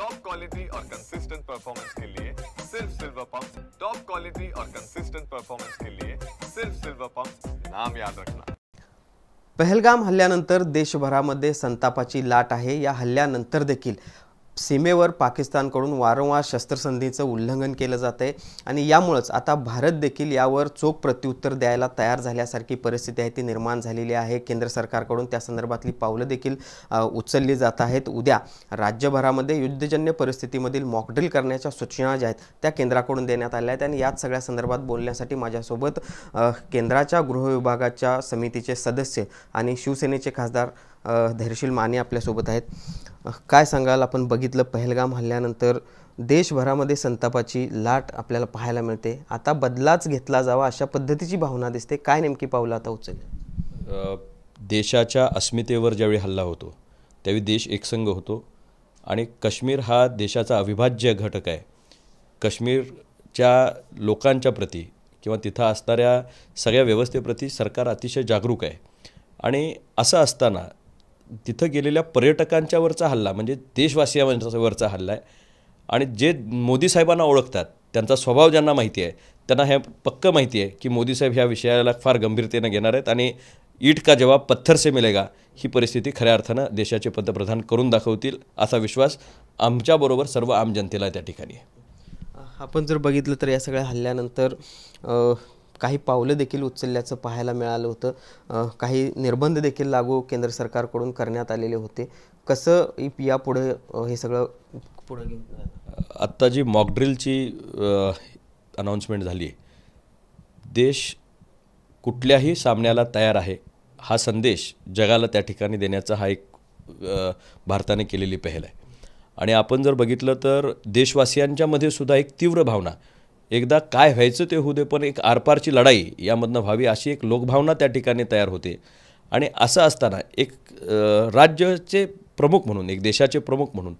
Top quality और consistent performance के लिए सिर्फ सिल्वर पंप। टॉप क्वालिटी और कंसिस्टेंट परफॉर्मेंस के लिए सिर्फ सिल्वर पंप, नाम याद रखना। पहलगाम हल्ल्यानंतर देशभरामध्ये संतापाची लाट आहे। या हल्ल्यानंतर देखील सीमेवर पाकिस्तानकडून वारंवार शस्त्रसंधीचं उल्लंघन केलं जाते आणि यामुळेच आता भारत देखील यावर चोख प्रत्युत्तर द्यायला तयार झाल्यासारखी परिस्थिती आहे ती निर्माण झालेली आहे। केंद्र सरकारकडून त्या संदर्भातली पावलं देखील उचलली जात आहेत। उद्या राज्यभरामध्ये युद्धजन्य परिस्थितीमधील मॉकड्रिल करण्याच्या सूचना ज्या आहेत त्या केंद्राकडून देण्यात आल्या आहेत आणि याच सगळ्या संदर्भात बोलण्यासाठी माझ्यासोबत केंद्राच्या गृह विभागाच्या समितीचे सदस्य आणि शिवसेनेचे खासदार धैर्यशील माने आपल्यासोबत आहेत। काय सांगाल, आपण बघितलं पहलगाम हल्ल्यानंतर देशभरामध्ये संतापाची लाट आपल्याला पाहायला मिळते। आता बदलाच घेतला जावा अशा पद्धतीची भावना दिसते। काय नेमकी पावलं आता उचलली? देशाच्या अस्मितेवर ज्यावेळी हल्ला होतो त्यावेळी देश एकसंघ होतो आणि काश्मीर हा देशाचा अविभाज्य घटक आहे। काश्मीरच्या लोकांच्या प्रती किंवा तिथं असणाऱ्या सगळ्या व्यवस्थेप्रती सरकार अतिशय जागरूक आहे आणि असं असताना तिथं गेलेल्या पर्यटकांच्यावरचा हल्ला म्हणजे देशवासियांवरचा हल्ला आहे आणि जे मोदी साहेबांना ओळखतात त्यांचा स्वभाव ज्यांना माहिती आहे त्यांना हे पक्कं माहिती आहे की मोदी साहेब ह्या विषयाला फार गंभीरतेने घेणार आहेत आणि ईट का जवाब पत्थर से मिलेगा ही परिस्थिती खऱ्या अर्थानं देशाचे पंतप्रधान करून दाखवतील असा विश्वास आमच्याबरोबर सर्व आम जनतेला त्या ठिकाणी आहे। आपण जर बघितलं तर या सगळ्या हल्ल्यानंतर काही पावलं देखील उचलल्याचं पाहायला मिळालं होतं। काही निर्बंध देखील लागू केंद्र सरकारकडून करण्यात आलेले होते। कसं यापुढे हे सगळं पुढे घेऊन आत्ता जी मॉकड्रिलची अनाउन्समेंट झाली, देश कुठल्याही सामन्याला तयार आहे हा संदेश जगाला त्या ठिकाणी देण्याचा हा एक भारताने केलेली पहल आहे आणि आपण जर बघितलं तर देशवासियांच्यामध्ये सुद्धा एक तीव्र भावना, एकदा काय व्हायचं ते होऊ दे पण एक आरपारची लढाई यामधनं व्हावी अशी एक लोकभावना त्या ठिकाणी तयार होते आणि असं असताना एक राज्याचे प्रमुख म्हणून, एक देशाचे प्रमुख म्हणून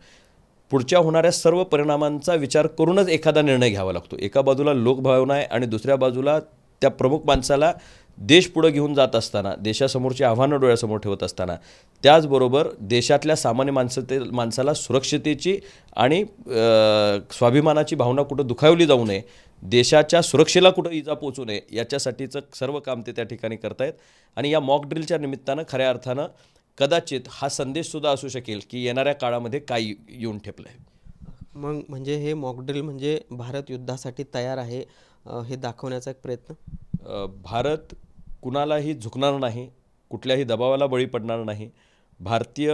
पुढच्या होणाऱ्या सर्व परिणामांचा विचार करूनच एखादा निर्णय घ्यावा लागतो। एका बाजूला लोकभावना आहे आणि दुसऱ्या बाजूला त्या प्रमुख माणसाला देश पुढे घेऊन जात असताना, देशासमोरची आव्हानं डोळ्यासमोर ठेवत असताना त्याचबरोबर देशातल्या सामान्य माणसाला सुरक्षितेची आणि स्वाभिमानाची भावना कुठं दुखावली जाऊ नये, देशाच्या सुरक्षेला कुठं इजा पोचू नये याच्यासाठीचं सर्व काम ते त्या ठिकाणी करतायत आणि या मॉक ड्रिलच्या निमित्तानं खऱ्या अर्थानं कदाचित हा संदेशसुद्धा असू शकेल की येणाऱ्या काळामध्ये काय येऊन ठेपलं आहे। मग म्हणजे हे मॉक ड्रिल म्हणजे भारत युद्धासाठी तयार आहे हे दाखवण्याचा एक प्रयत्न? भारत कुणालाही झुकणार नाही, कुठल्याही दबावाला बळी पडणार नाही। भारतीय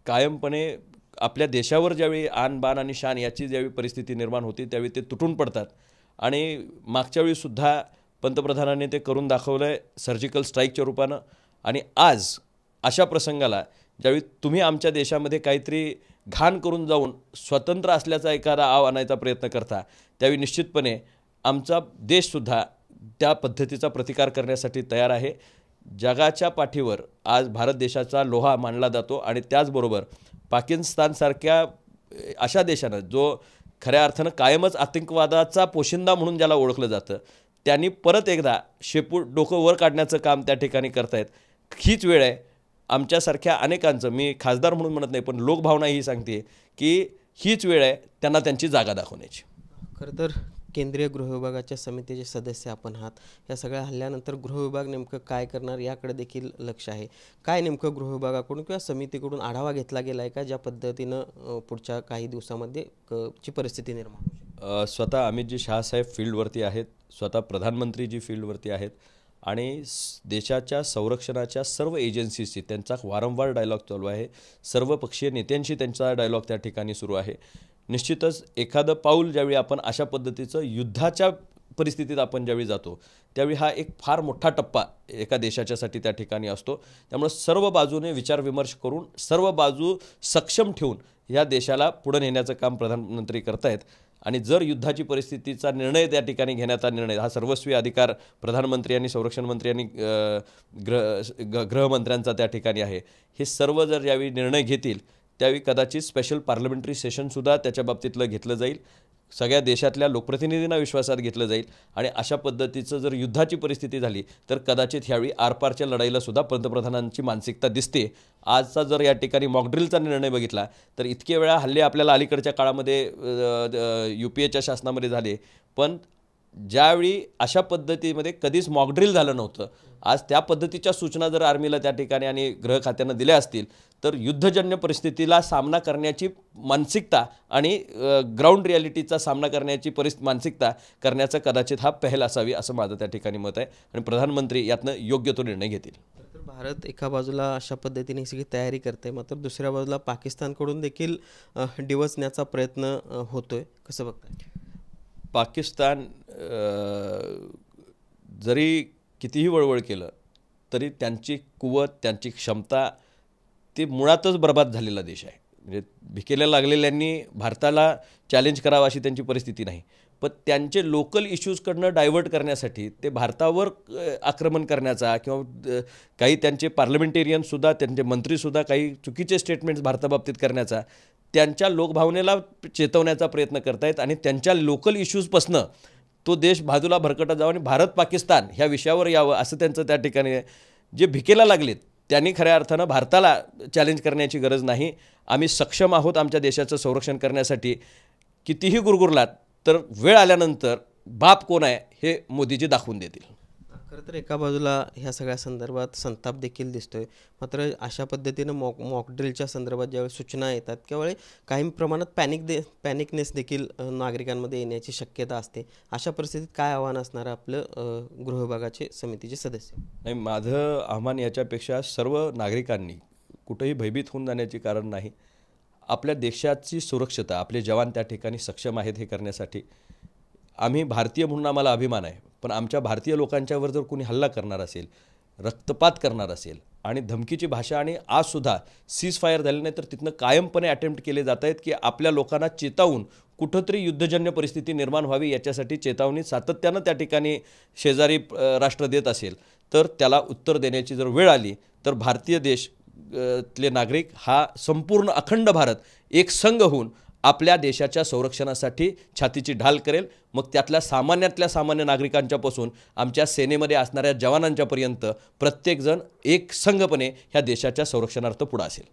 कायमपणे आपल्या देशावर ज्यावेळी आन बान आणि शान याची ज्यावेळी परिस्थिती निर्माण होती त्यावेळी ते तुटून पडतात आणि मागच्या वेळीसुद्धा पंतप्रधानांनी ते करून दाखवलं आहे सर्जिकल स्ट्राईकच्या रूपानं आणि आज अशा प्रसंगाला ज्यावेळी तुम्ही आमच्या देशामध्ये काहीतरी घाण करून जाऊन स्वतंत्र असल्याचा एखादा आव आणायचा प्रयत्न करता त्यावेळी निश्चितपणे आमचा देशसुद्धा त्या पद्धतीचा प्रतिकार करण्यासाठी तयार आहे। जगाच्या पाठीवर आज भारत देशाचा लोहा मानला जातो आणि त्याचबरोबर पाकिस्तानसारख्या अशा देशानं जो खऱ्या अर्थानं कायमच आतंकवादाचा पोशिंदा म्हणून ज्याला ओळखलं जातं त्यांनी परत एकदा शेपूट डोकं वर काढण्याचं काम त्या ठिकाणी करतायत। हीच वेळ आहे आमच्यासारख्या अनेकांचं, मी खासदार म्हणून म्हणत नाही पण लोकभावना ही सांगते की हीच वेळ आहे त्यांना त्यांची जागा दाखवण्याची। खरं तर केंद्रीय गृह विभागाच्या समितीचे सदस्य आपण आहात। या सगळ्या हल्ल्यानंतर गृह विभाग नेमकं काय करणार याकडे देखील लक्ष आहे। काय नेमकं गृह विभागाकडून किंवा समितीकडून आढावा घेतला गेला आहे का ज्या पद्धतीनं पुढच्या काही दिवसामध्ये ची परिस्थिती निर्माण होईल? स्वतः अमितजी शहासाहेब फील्डवरती आहेत, स्वतः प्रधानमंत्रीजी फील्डवरती आहेत आणि देशाच्या संरक्षणाच्या सर्व एजन्सीजशी त्यांचा वारंवार डायलॉग चालू आहे। सर्व पक्षीय नेत्यांशी त्यांचा डायलॉग त्या ठिकाणी सुरू आहे। निश्चितच एखादं पाऊल ज्यावेळी आपण अशा पद्धतीचं युद्धाच्या परिस्थितीत आपण ज्यावेळी जातो त्यावेळी हा एक फार मोठा टप्पा एका देशाच्यासाठी त्या ठिकाणी असतो। त्यामुळे सर्व बाजूने विचारविमर्श करून सर्व बाजू सक्षम ठेवून या देशाला पुढे नेण्याचं काम प्रधानमंत्री करतायत आणि जर युद्धाची परिस्थितीचा निर्णय त्या ठिकाणी घेण्याचा निर्णय हा सर्वस्वी अधिकार प्रधानमंत्री आणि संरक्षण मंत्री आणि गृहमंत्र्यांचा त्या ठिकाणी आहे। हे सर्व जर यावेळी निर्णय घेतील त्यावेळी कदाचित स्पेशल पार्लमेंटरी सेशनसुद्धा त्याच्या बाबतीतलं घेतलं जाईल। सगळ्या देशातल्या लोकप्रतिनिधींना विश्वासात घेतलं जाईल आणि अशा पद्धतीचं जर युद्धाची परिस्थिती झाली तर कदाचित ह्यावेळी आरपारच्या लढाईला सुद्धा पंतप्रधानांची मानसिकता दिसते आजचा जर या ठिकाणी मॉकड्रिलचा निर्णय बघितला तर इतके वेळा हल्ले आपल्याला अलीकडच्या काळामध्ये UPAच्या शासनामध्ये झाले, पण ज्यावेळी अशा पद्धतीमध्ये कधीच मॉकड्रिल झालं नव्हतं. आज त्या पद्धतीच्या सूचना जर आर्मीला त्या ठिकाणी आणि गृह खात्यानं दिल्या असतील तर युद्धजन्य परिस्थितीला सामना करण्याची मानसिकता आणि ग्राउंड रियालिटीचा सामना करण्याची मानसिकता करण्याचा कदाचित हा पहल असावी असं माझं त्या ठिकाणी मत आहे आणि प्रधानमंत्री यातनं योग्य तो निर्णय घेतील. तर भारत एका बाजूला अशा पद्धतीने सगळी तयारी करते, मात्र दुसऱ्या बाजूला पाकिस्तानकडून देखील डिवचण्याचा प्रयत्न होतोय, कसं बघताय? पाकिस्तान जरी कितीही वळवळ केलं तरी त्यांची कुवत, त्यांची क्षमता, ते मुळातच बर्बाद झालेला देश आहे. म्हणजे भिकेला लागलेल्यांनी भारताला चॅलेंज करावं अशी त्यांची परिस्थिती नाही, पण त्यांचे लोकल इश्यूजकडनं डायव्हर्ट करण्यासाठी ते भारतावर आक्रमण करण्याचा किंवा काही त्यांचे पार्लमेंटेरियनसुद्धा, त्यांचे मंत्रीसुद्धा काही चुकीचे स्टेटमेंट्स भारताबाबतीत करण्याचा, त्यांच्या लोकभावनेला चेतवण्याचा प्रयत्न करतायत आणि त्यांच्या लोकल इश्यूजपासनं तो देश बाजूला भरकटत जावं आणि भारत पाकिस्तान ह्या विषयावर यावं असं त्यांचं त्या ठिकाणी. जे भिकेला लागलेत त्यांनी खऱ्या अर्थानं भारताला चॅलेंज करण्याची गरज नाही. आम्ही सक्षम आहोत आमच्या देशाचं संरक्षण करण्यासाठी. कितीही गुरगुरलात तर वेळ आल्यानंतर बाप कोण आहे हे मोदीजी दाखवून देतील. खरं तर एका बाजूला ह्या सगळ्या संदर्भात संताप देखील दिसतोय, मात्र अशा पद्धतीनं मॉकड्रिलच्या संदर्भात ज्यावेळी सूचना येतात त्यावेळी काही प्रमाणात पॅनिकनेस देखील नागरिकांमध्ये येण्याची शक्यता असते. अशा परिस्थितीत काय आव्हान असणार आपलं गृह विभागाचे समितीचे सदस्य? नाही, माझं आव्हान याच्यापेक्षा सर्व नागरिकांनी कुठंही भयभीत होऊन जाण्याचे कारण नाही. आपल्या देशाची सुरक्षता, आपले जवान त्या ठिकाणी सक्षम आहेत हे करण्यासाठी. आम्ही भारतीय म्हणून आम्हाला अभिमान आहे, पण आमच्या भारतीय लोकांच्यावर जर कोणी हल्ला करणार असेल, रक्तपात करणार असेल आणि धमकीची भाषा, आणि आजसुद्धा सीज फायर झाले नाही तर तिथनं कायमपणे अटेम्प्ट केले जात आहेत की आपल्या लोकांना चेतावून कुठंतरी युद्धजन्य परिस्थिती निर्माण व्हावी याच्यासाठी चेतावणी सातत्यानं त्या ठिकाणी शेजारी राष्ट्र देत असेल तर त्याला उत्तर देण्याची जर वेळ आली तर भारतीय देश तले नागरिक हा संपूर्ण अखंड भारत एक संघ होऊन आपल्या देशाच्या संरक्षणासाठी छातीची ढाल करेल. मग त्यातल्या सामान्यातल्या सामान्य नागरिकांच्यापासून आमच्या सेनेमध्ये असणाऱ्या जवानांच्यापर्यंत प्रत्येकजण एक संघपणे ह्या देशाच्या संरक्षणार्थ पुढे असेल.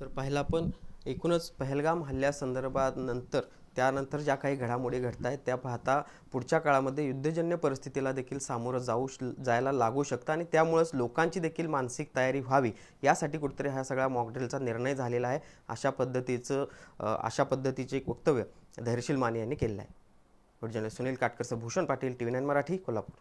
तर पाहिला पण एकूणच पहलगाम हल्ल्यासंदर्भात त्यानंतर ज्या काही घडामोडी घडत आहेत त्या पाहता पुढच्या काळामध्ये युद्धजन्य परिस्थितीला देखील सामोरं जायला लागू शकतं आणि त्यामुळेच लोकांची देखील मानसिक तयारी व्हावी यासाठी कुठेतरी हा सगळा मॉकड्रिलचा निर्णय झालेला आहे. अशा पद्धतीचे एक वक्तव्य धैर्यशील माने यांनी केलेलं आहे. जर्नलिस्ट सुनील काटकरसह भूषण पाटील, TV9 मराठी, कोल्हापूर.